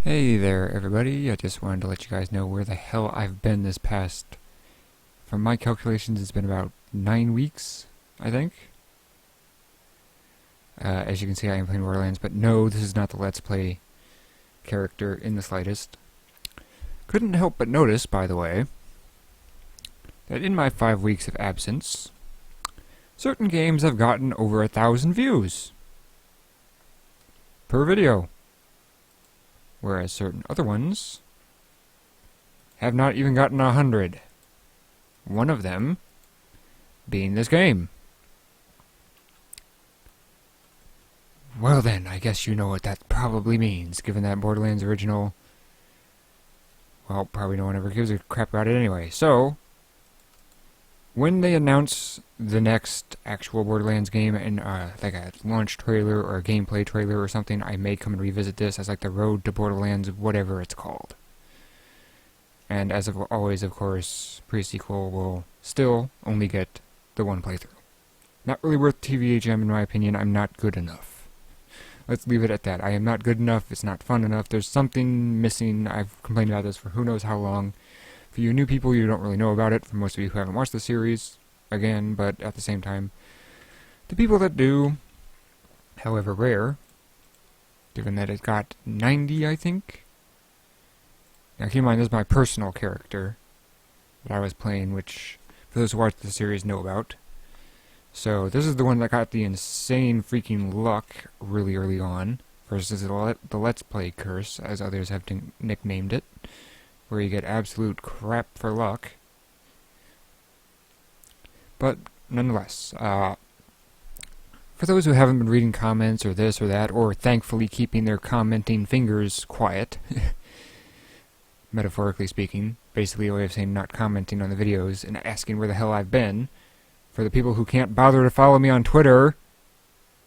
Hey there, everybody. I just wanted to let you guys know where the hell I've been this past. From my calculations, it's been about 9 weeks, I think. As you can see, I am playing Borderlands, but no, this is not the Let's Play character in the slightest. Couldn't help but notice, by the way, that in my 5 weeks of absence, certain games have gotten over 1,000 views per video, whereas certain other ones have not even gotten 100. One of them being this game. Well then, I guess you know what that probably means, given that Borderlands original... Well, probably no one ever gives a crap about it anyway. So, when they announce the next actual Borderlands game in like a launch trailer or a gameplay trailer or something, I may come and revisit this as like the Road to Borderlands, whatever it's called. And as of always, of course, pre-sequel will still only get the one playthrough. Not really worth TVHM in my opinion. I'm not good enough. Let's leave it at that. I am not good enough. It's not fun enough. There's something missing. I've complained about this for who knows how long. For you new people, you don't really know about it. For most of you who haven't watched the series, again, but at the same time, the people that do, however rare, given that it got 90, I think. Now keep in mind, this is my personal character that I was playing, which, for those who watch the series, know about. So, this is the one that got the insane freaking luck really early on, versus the Let's Play curse, as others have nicknamed it, where you get absolute crap for luck. But, nonetheless, for those who haven't been reading comments or this or that, or thankfully keeping their commenting fingers quiet, metaphorically speaking, basically a way of saying not commenting on the videos and asking where the hell I've been, for the people who can't bother to follow me on Twitter,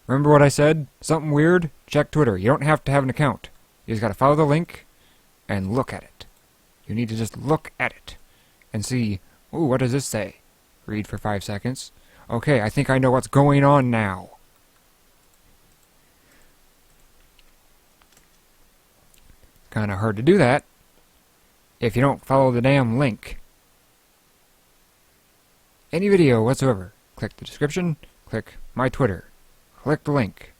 remember what I said? Something weird? Check Twitter. You don't have to have an account. You just gotta follow the link and look at it. You need to just look at it and see, ooh, what does this say? Read for 5 seconds. Okay, I think I know what's going on now. Kinda hard to do that if you don't follow the damn link. Any video whatsoever. Click the description, click my Twitter, click the link,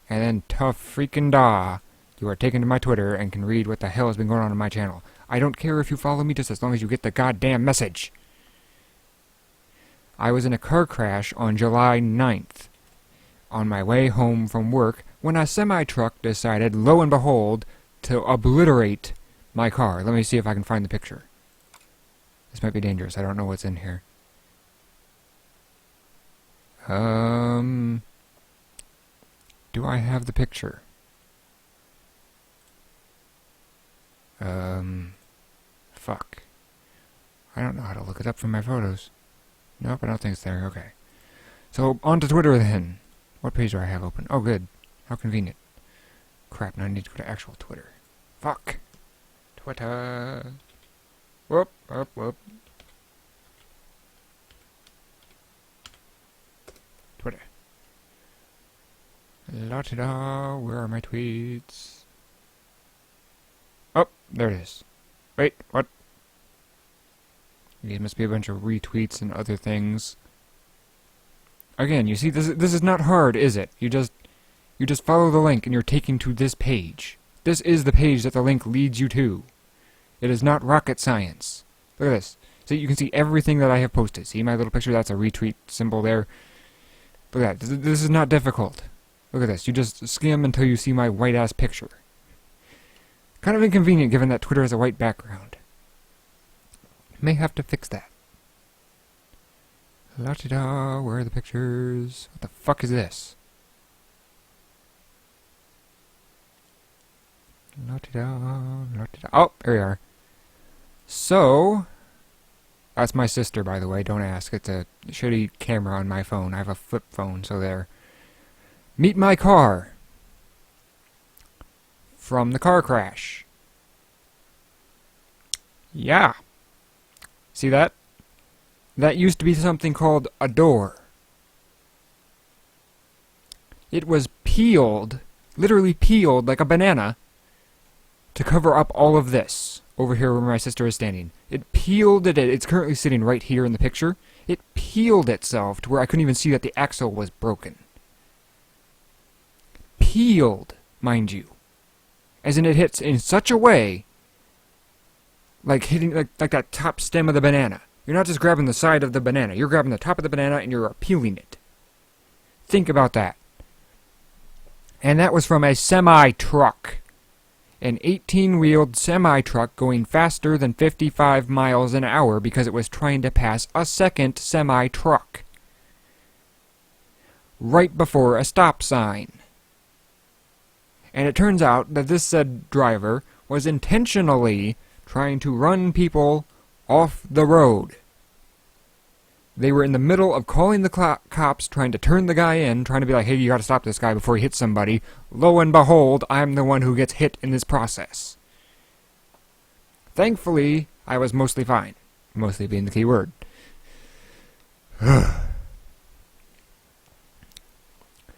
and then tough freaking da, you are taken to my Twitter and can read what the hell has been going on my channel. I don't care if you follow me just as long as you get the goddamn message. I was in a car crash on July 9th, on my way home from work, when a semi-truck decided, lo and behold, to obliterate my car. Let me see if I can find the picture. This might be dangerous. I don't know what's in here. Do I have the picture? Fuck. I don't know how to look it up from my photos. Nope, I don't think it's there. Okay. So, on to Twitter then. What page do I have open? Oh, good. How convenient. Crap, now I need to go to actual Twitter. Fuck. Twitter. Whoop, whoop, whoop. Twitter. La-ta-da, where are my tweets? Oh, there it is. Wait, what? These must be a bunch of retweets and other things. Again, you see, this is not hard, is it? You just follow the link and you're taken to this page. This is the page that the link leads you to. It is not rocket science. Look at this. See, you can see everything that I have posted. See my little picture? That's a retweet symbol there. Look at that. This is not difficult. Look at this. You just skim until you see my white-ass picture. Kind of inconvenient given that Twitter has a white background. May have to fix that. La-ti-da, where are the pictures? What the fuck is this? La-ti-da, la-ti-da. Oh, there we are. So... That's my sister, by the way, don't ask. It's a shitty camera on my phone. I have a flip phone, so there. Meet my car. From the car crash. Yeah. See that? That used to be something called a door. It was peeled, literally peeled like a banana, to cover up all of this over here where my sister is standing. It peeled it. It's currently sitting right here in the picture. It peeled itself to where I couldn't even see that the axle was broken. Peeled, mind you. As in it hits in such a way, like hitting like that top stem of the banana. You're not just grabbing the side of the banana. You're grabbing the top of the banana and you're peeling it. Think about that. And that was from a semi-truck. An 18-wheeled semi-truck going faster than 55 miles an hour because it was trying to pass a second semi-truck. Right before a stop sign. And it turns out that this said driver was intentionally trying to run people off the road. They were in the middle of calling the cops, trying to turn the guy in, trying to be like, hey, you gotta stop this guy before he hits somebody. Lo and behold, I'm the one who gets hit in this process. Thankfully, I was mostly fine. Mostly being the key word.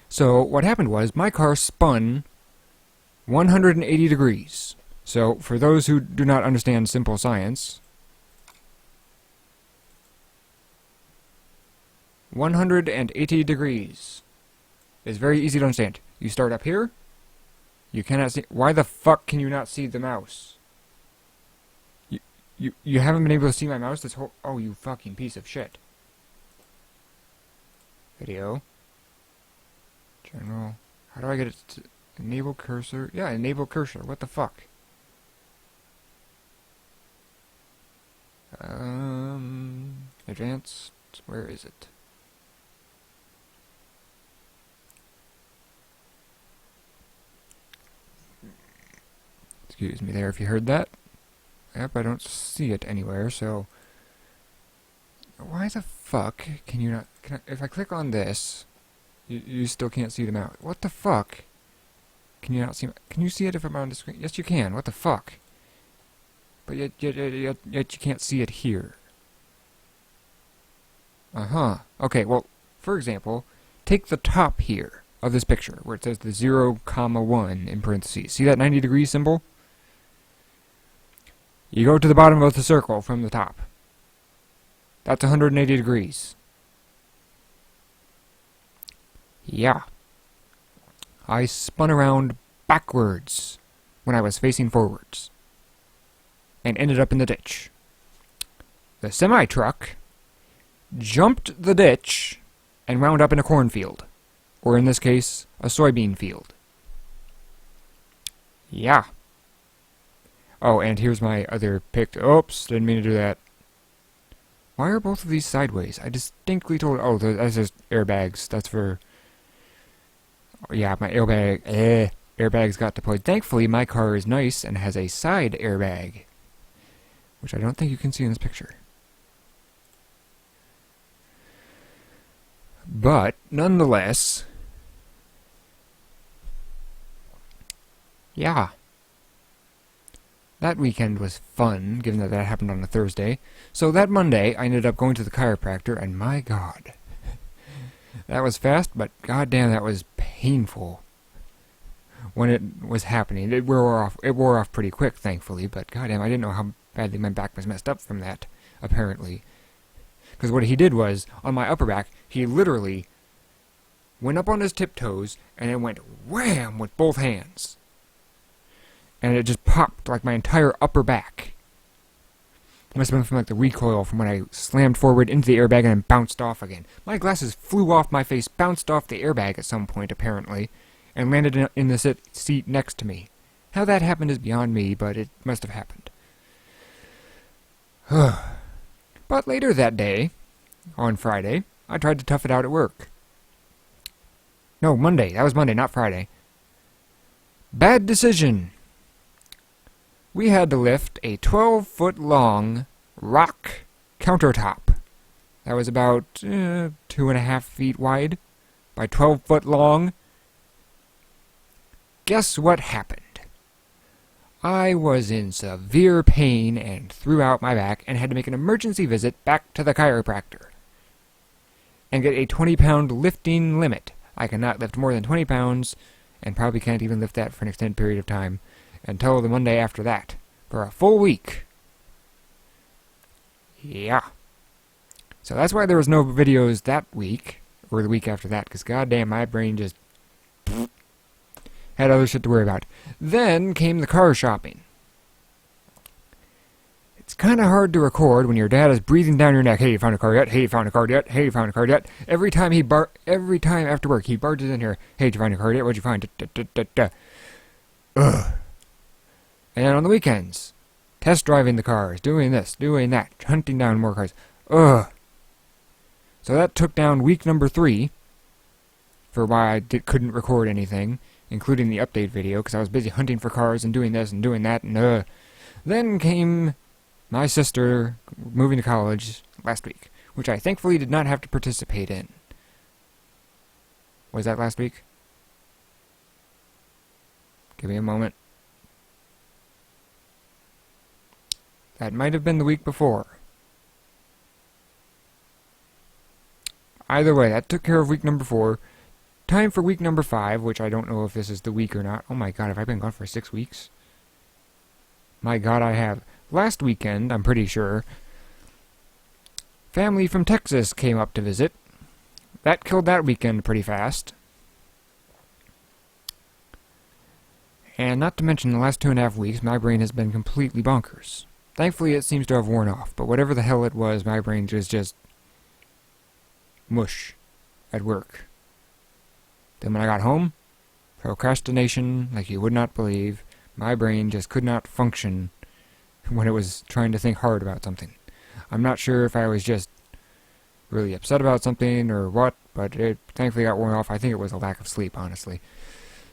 So, what happened was, my car spun 180 degrees. So, for those who do not understand simple science, 180 degrees is very easy to understand. You start up here. You cannot see. Why the fuck can you not see the mouse? You haven't been able to see my mouse this whole... Oh, you fucking piece of shit. Video. General. How do I get it to... Enable cursor? Yeah, enable cursor. What the fuck? Advanced. Where is it? Excuse me there if you heard that. Yep, I don't see it anywhere, so... Why the fuck can you not... if I click on this, you still can't see the mouse. What the fuck? Can you not see... Can you see it if I'm on the screen? Yes, you can. What the fuck? But yet you can't see it here. Uh-huh. Okay, well, for example, take the top here of this picture, where it says the 0,1 in parentheses. See that 90 degree symbol? You go to the bottom of the circle from the top. That's 180 degrees. Yeah. I spun around backwards when I was facing forwards. And ended up in the ditch. The semi-truck jumped the ditch and wound up in a cornfield. Or in this case, a soybean field. Yeah. Oh, and here's my other pic. Oops, didn't mean to do that. Why are both of these sideways? I distinctly told... Oh, that's just airbags. That's for... Yeah, my airbags got deployed. Thankfully, my car is nice and has a side airbag. Which I don't think you can see in this picture. But, nonetheless... Yeah. That weekend was fun, given that that happened on a Thursday. So that Monday, I ended up going to the chiropractor, and my God. That was fast, but goddamn, that was painful. When it was happening. It wore off pretty quick, thankfully, but goddamn, I didn't know how badly my back was messed up from that, apparently. Because what he did was, on my upper back, he literally went up on his tiptoes, and then went wham with both hands. And it just popped like my entire upper back. It must have been from like the recoil from when I slammed forward into the airbag and then bounced off again. My glasses flew off my face, bounced off the airbag at some point apparently, and landed in the seat next to me. How that happened is beyond me, but it must have happened. But later that day, on Friday, I tried to tough it out at work. No, Monday. That was Monday, not Friday. Bad decision. We had to lift a 12-foot-long rock countertop. That was about 2.5 feet wide by 12 foot long. Guess what happened? I was in severe pain and threw out my back and had to make an emergency visit back to the chiropractor and get a 20-pound lifting limit. I cannot lift more than 20 pounds and probably can't even lift that for an extended period of time. until the Monday after that. For a full week. Yeah. So that's why there was no videos that week, or the week after that, because goddamn, my brain just had other shit to worry about. Then came the car shopping. It's kind of hard to record when your dad is breathing down your neck. Hey, you found a car yet? Hey, you found a car yet? Hey, you found a car yet? Every time after work, he barges in here. Hey, did you find a car yet? What'd you find? Ugh. And on the weekends, test driving the cars, doing this, doing that, hunting down more cars. Ugh. So that took down week number 3 for why I couldn't record anything, including the update video, because I was busy hunting for cars and doing this and doing that, and Then came my sister moving to college last week, which I thankfully did not have to participate in. Was that last week? Give me a moment. That might have been the week before. Either way, that took care of week number 4. Time for week number 5, which I don't know if this is the week or not. Oh my god, have I been gone for 6 weeks? My god, I have. Last weekend, I'm pretty sure, family from Texas came up to visit. That killed that weekend pretty fast. And not to mention, the last 2.5 weeks, my brain has been completely bonkers. Thankfully, it seems to have worn off, but whatever the hell it was, my brain was just mush at work. Then when I got home, procrastination like you would not believe. My brain just could not function when it was trying to think hard about something. I'm not sure if I was just really upset about something or what, but it thankfully got worn off. I think it was a lack of sleep, honestly.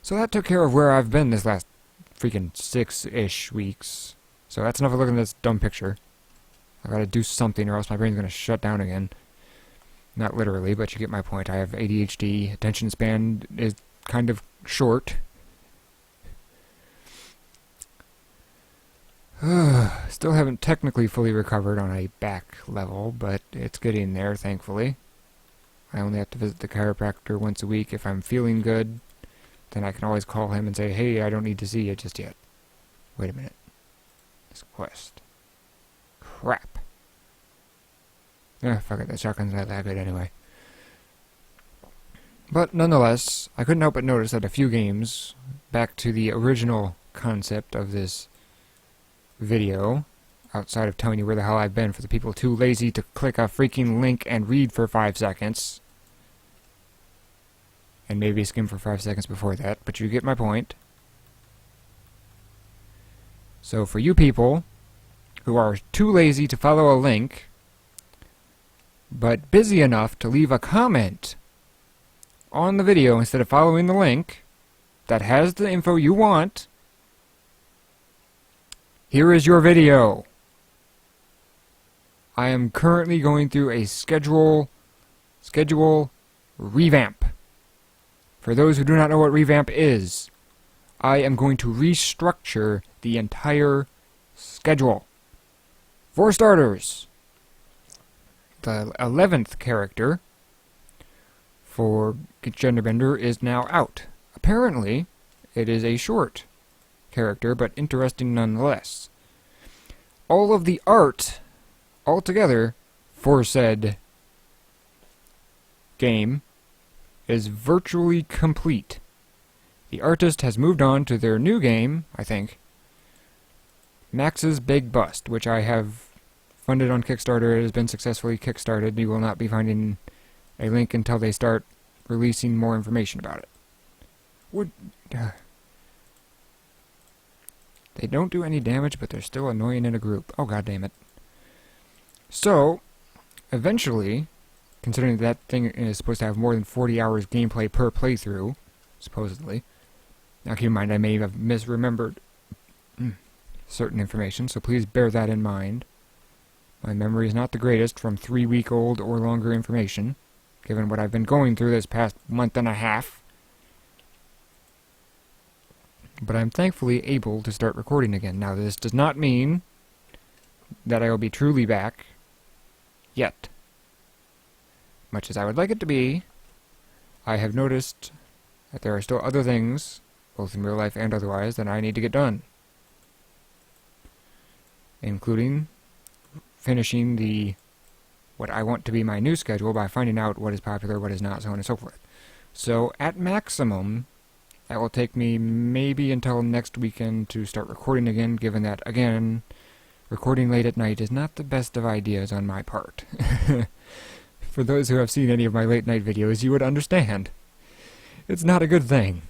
So that took care of where I've been this last freaking 6-ish weeks. So that's enough of looking at this dumb picture. I gotta do something or else my brain's gonna shut down again. Not literally, but you get my point. I have ADHD. Attention span is kind of short. Still haven't technically fully recovered on a back level, but it's getting there, thankfully. I only have to visit the chiropractor once a week if I'm feeling good. Then I can always call him and say, hey, I don't need to see you just yet. Wait a minute. This quest. Crap. Fuck it, the shotgun's not that good anyway. But nonetheless, I couldn't help but notice that a few games, back to the original concept of this video, outside of telling you where the hell I've been for the people too lazy to click a freaking link and read for 5 seconds. And maybe skim for 5 seconds before that, but you get my point. So for you people who are too lazy to follow a link, but busy enough to leave a comment on the video instead of following the link that has the info you want, here is your video. I am currently going through a schedule revamp. For those who do not know what revamp is, I am going to restructure the entire schedule. For starters, the 11th character for Genderbender is now out. Apparently, it is a short character, but interesting nonetheless. All of the art, altogether, for said game, is virtually complete. The artist has moved on to their new game, I think, Max's Big Bust, which I have funded on Kickstarter. It has been successfully kickstarted. You will not be finding a link until they start releasing more information about it. They don't do any damage, but they're still annoying in a group. Oh, god damn it. So, eventually, considering that thing is supposed to have more than 40 hours gameplay per playthrough, supposedly. Now keep in mind, I may have misremembered certain information, so please bear that in mind. My memory is not the greatest from 3-week-old or longer information, given what I've been going through this past month and a half. But I'm thankfully able to start recording again. Now, this does not mean that I will be truly back yet. Much as I would like it to be, I have noticed that there are still other things, both in real life and otherwise, that I need to get done. including finishing what I want to be my new schedule by finding out what is popular, what is not, so on and so forth. So at maximum, that will take me maybe until next weekend to start recording again, given that, again, recording late at night is not the best of ideas on my part. For those who have seen any of my late night videos, you would understand. It's not a good thing.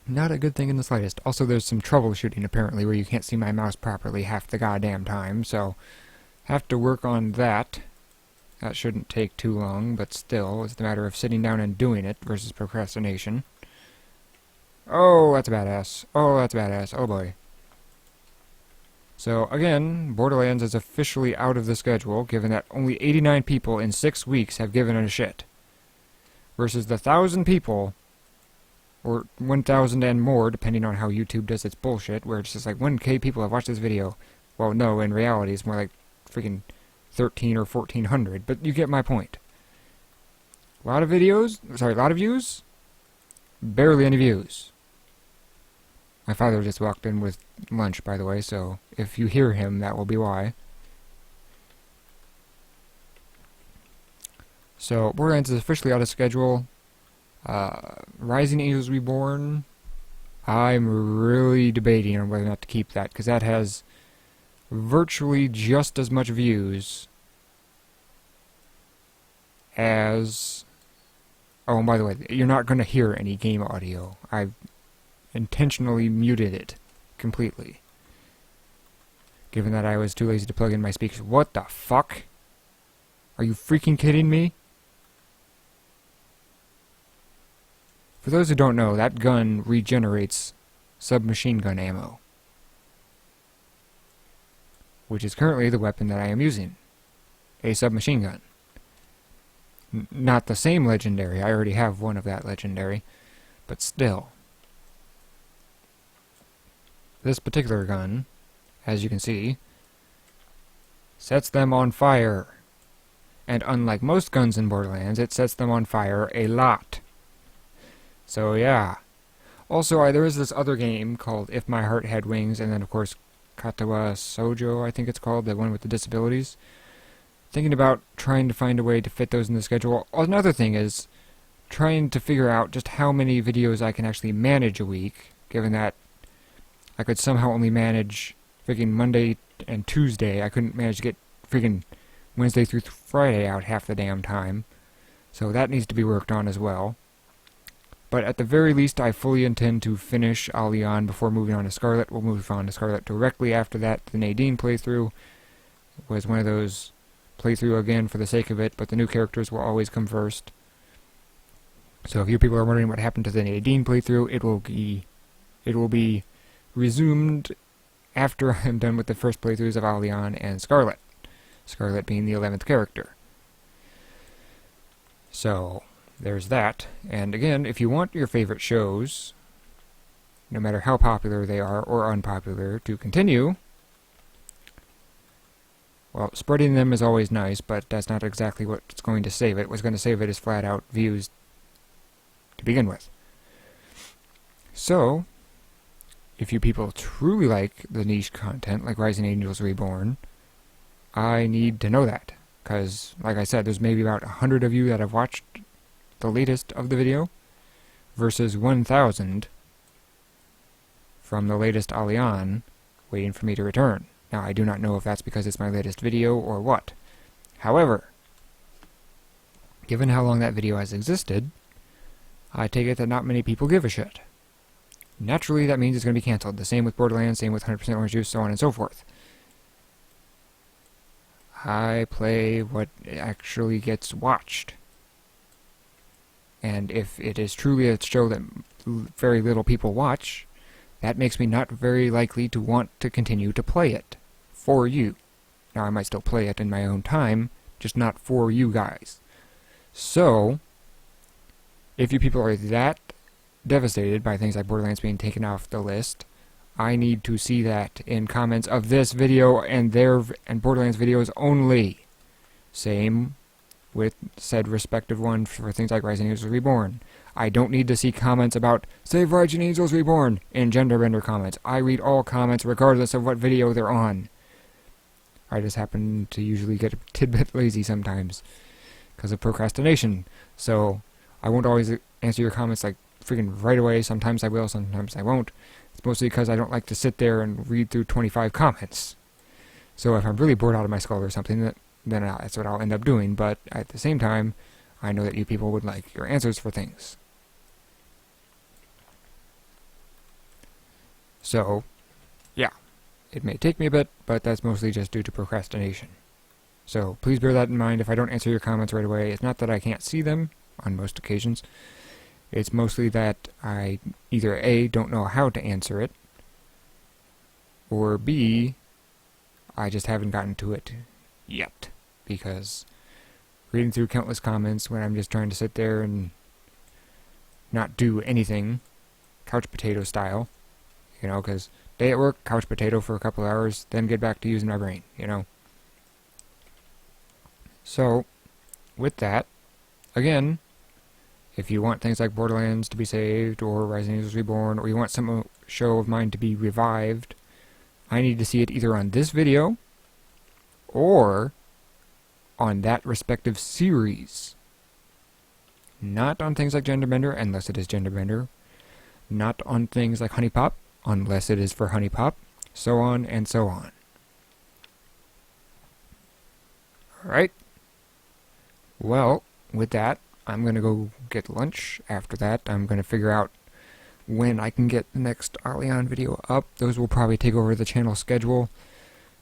Not a good thing in the slightest. Also, there's some troubleshooting, apparently, where you can't see my mouse properly half the goddamn time, so have to work on that. That shouldn't take too long, but still, it's a matter of sitting down and doing it versus procrastination. Oh, that's badass. Oh, that's badass. Oh, boy. So, again, Borderlands is officially out of the schedule, given that only 89 people in 6 weeks have given it a shit. Versus the 1,000 people, or 1,000 and more, depending on how YouTube does its bullshit, where it's just like 1K people have watched this video. Well, no, in reality, it's more like freaking 1,300 or 1,400, but you get my point. A lot of videos, sorry, a lot of views, barely any views. My father just walked in with lunch, by the way, so if you hear him, that will be why. So, Borderlands is officially out of schedule. Rising Angels Reborn, I'm really debating on whether or not to keep that, because that has virtually just as much views as... Oh, and by the way, you're not going to hear any game audio. I've intentionally muted it completely, given that I was too lazy to plug in my speakers. What the fuck? Are you freaking kidding me? For those who don't know, that gun regenerates submachine gun ammo, which is currently the weapon that I am using. A submachine gun. Not the same legendary, I already have one of that legendary, but still. This particular gun, as you can see, sets them on fire. And unlike most guns in Borderlands, it sets them on fire a lot. So yeah. Also, there is this other game called If My Heart Had Wings, and then of course Katawa Sojo, I think it's called, the one with the disabilities. Thinking about trying to find a way to fit those in the schedule. Another thing is trying to figure out just how many videos I can actually manage a week, given that I could somehow only manage freaking Monday and Tuesday. I couldn't manage to get freaking Wednesday through Friday out half the damn time. So that needs to be worked on as well. But at the very least, I fully intend to finish Albion before moving on to Scarlet. We'll move on to Scarlet directly after that. The Nadine playthrough was one of those playthrough again for the sake of it, but the new characters will always come first. So if you people are wondering what happened to the Nadine playthrough, it will be resumed after I'm done with the first playthroughs of Albion and Scarlet. Scarlet being the 11th character. So there's that. And again, if you want your favorite shows, no matter how popular they are or unpopular, to continue, well, spreading them is always nice, but that's not exactly what's going to save it. What's going to save it is flat out views to begin with. So, if you people truly like the niche content, like Rising Angels Reborn, I need to know that. Because, like I said, there's maybe about 100 of you that have watched the latest of the video, versus 1,000 from the latest Albion waiting for me to return. Now, I do not know if that's because it's my latest video or what. However, given how long that video has existed, I take it that not many people give a shit. Naturally, that means it's going to be cancelled. The same with Borderlands, same with 100% Orange Juice, so on and so forth. I play what actually gets watched. And if it is truly a show that very little people watch, that makes me not very likely to want to continue to play it for you. Now, I might still play it in my own time, just not for you guys. So, if you people are that devastated by things like Borderlands being taken off the list, I need to see that in comments of this video and Borderlands videos only. Same with said respective one for things like Rising Angels Reborn. I don't need to see comments about Save Rising Angels Reborn in genderbender comments. I read all comments regardless of what video they're on. I just happen to usually get a tidbit lazy sometimes because of procrastination. So I won't always answer your comments like freaking right away. Sometimes I will, sometimes I won't. It's mostly because I don't like to sit there and read through 25 comments. So if I'm really bored out of my skull or something, then that's what I'll end up doing. But at the same time, I know that you people would like your answers for things. So, yeah. It may take me a bit, but that's mostly just due to procrastination. So please bear that in mind if I don't answer your comments right away. It's not that I can't see them on most occasions. It's mostly that I either A, don't know how to answer it, or B, I just haven't gotten to it yet. Because reading through countless comments when I'm just trying to sit there and not do anything, couch potato style, you know, because day at work, couch potato for a couple hours, then get back to using my brain, you know. So, with that, again, if you want things like Borderlands to be saved, or Rising Angels Reborn, or you want some show of mine to be revived, I need to see it either on this video, or on that respective series. Not on things like Genderbender, unless it is Genderbender. Not on things like Honey Pop, unless it is for Honey Pop, so on and so on. Alright. Well, with that, I'm going to go get lunch. After that, I'm going to figure out when I can get the next Allian video up. Those will probably take over the channel schedule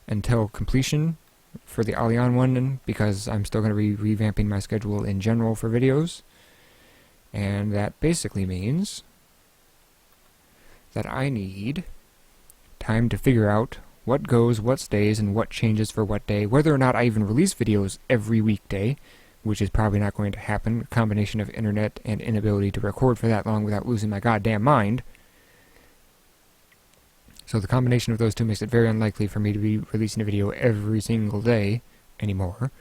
until completion for the Allian one, because I'm still going to be revamping my schedule in general for videos. And that basically means that I need time to figure out what goes, what stays, and what changes for what day, whether or not I even release videos every weekday, which is probably not going to happen. A combination of internet and inability to record for that long without losing my goddamn mind. So the combination of those two makes it very unlikely for me to be releasing a video every single day anymore,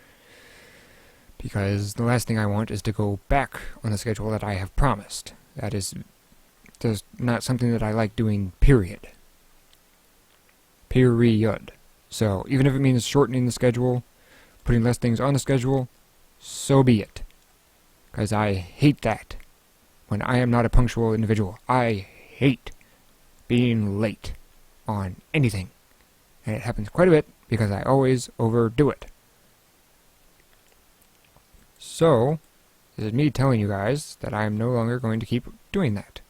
because the last thing I want is to go back on the schedule that I have promised. That is just not something that I like doing, period. Period. So, even if it means shortening the schedule, putting less things on the schedule, so be it. Because I hate that. When I am not a punctual individual, I hate being late on anything. And it happens quite a bit because I always overdo it. So, this is me telling you guys that I am no longer going to keep doing that.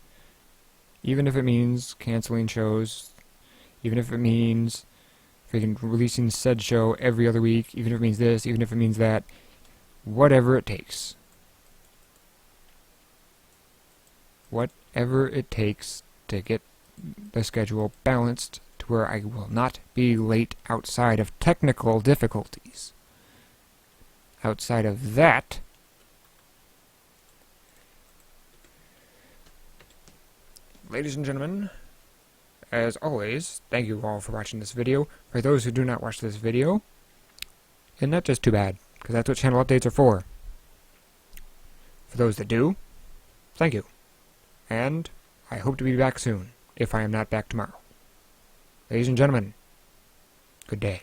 Even if it means canceling shows, even if it means freaking releasing said show every other week, even if it means this, even if it means that, whatever it takes. Whatever it takes to get the schedule balanced to where I will not be late outside of technical difficulties. Outside of that, ladies and gentlemen, as always, thank you all for watching this video. For those who do not watch this video, and that's just too bad, because that's what channel updates are for. For those that do, thank you. And I hope to be back soon, if I am not back tomorrow. Ladies and gentlemen, good day.